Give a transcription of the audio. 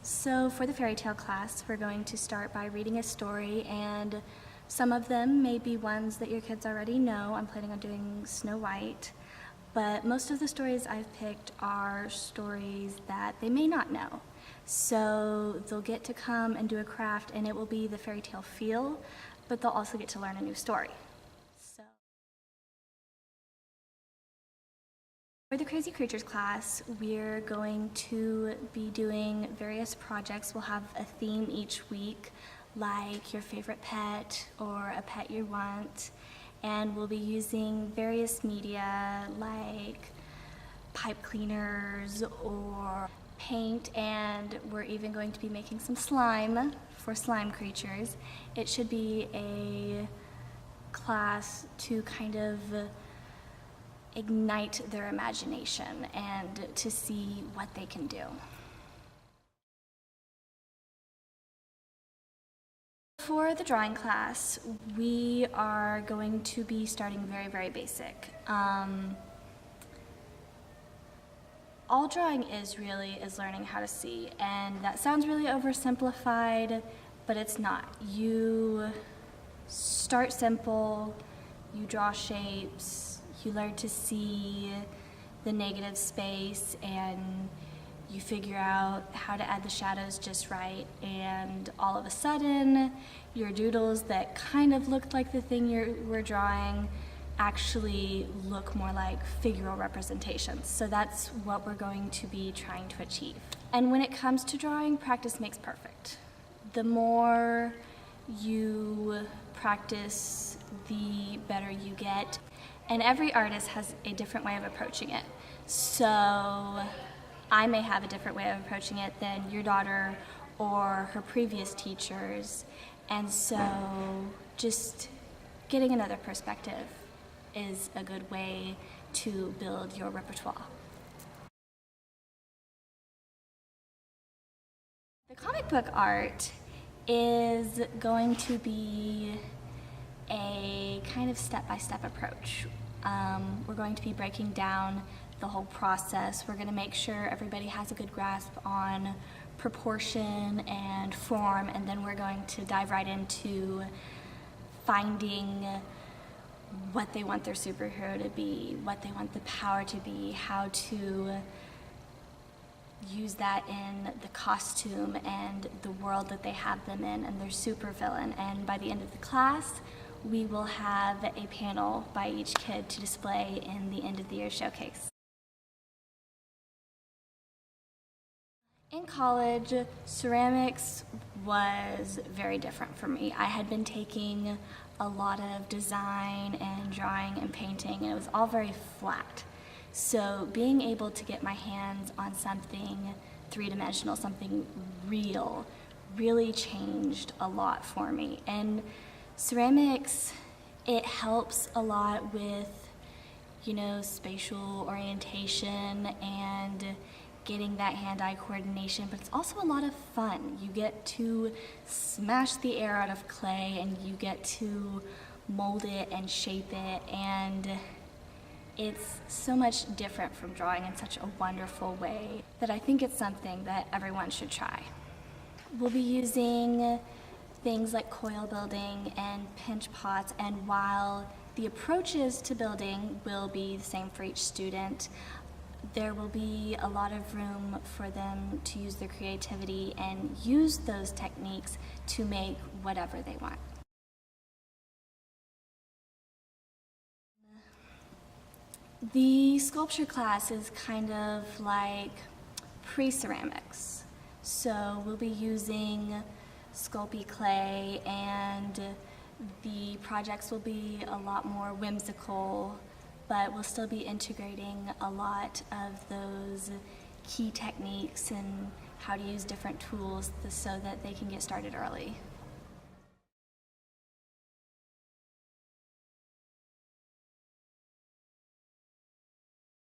So for the fairy tale class, we're going to start by reading a story, and some of them may be ones that your kids already know. I'm planning on doing Snow White, but most of the stories I've picked are stories that they may not know. So they'll get to come and do a craft, and it will be the fairy tale feel, but they'll also get to learn a new story. For the Crazy Creatures class, we're going to be doing various projects. We'll have a theme each week, like your favorite pet or a pet you want, and we'll be using various media like pipe cleaners or paint, and we're even going to be making some slime for slime creatures. It should be a class to kind of ignite their imagination and to see what they can do. For the drawing class, we are going to be starting very basic. All drawing is learning how to see, and that sounds really oversimplified, but it's not. You start simple, you draw shapes, you learn to see the negative space, and you figure out how to add the shadows just right, and all of a sudden your doodles that kind of looked like the thing we're drawing actually look more like figural representations. So that's what we're going to be trying to achieve. And when it comes to drawing, practice makes perfect. The more you practice, the better you get. And every artist has a different way of approaching it. So I may have a different way of approaching it than your daughter or her previous teachers. And so just getting another perspective is a good way to build your repertoire. The comic book art is going to be a kind of step-by-step approach. We're going to be breaking down the whole process. We're going to make sure everybody has a good grasp on proportion and form, and then we're going to dive right into finding what they want their superhero to be, what they want the power to be, how to use that in the costume and the world that they have them in, and their supervillain. And by the end of the class, we will have a panel by each kid to display in the end of the year showcase. In college, ceramics was very different for me. I had been taking a lot of design and drawing and painting, and it was all very flat. So being able to get my hands on something three-dimensional, something real, really changed a lot for me. And ceramics, it helps a lot with, spatial orientation and getting that hand-eye coordination, but it's also a lot of fun. You get to smash the air out of clay, and you get to mold it and shape it, and it's so much different from drawing in such a wonderful way that I think it's something that everyone should try. We'll be using things like coil building and pinch pots, and while the approaches to building will be the same for each student, there will be a lot of room for them to use their creativity and use those techniques to make whatever they want. The sculpture class is kind of like pre-ceramics. So we'll be using Sculpey clay, and the projects will be a lot more whimsical, but we'll still be integrating a lot of those key techniques and how to use different tools so that they can get started early.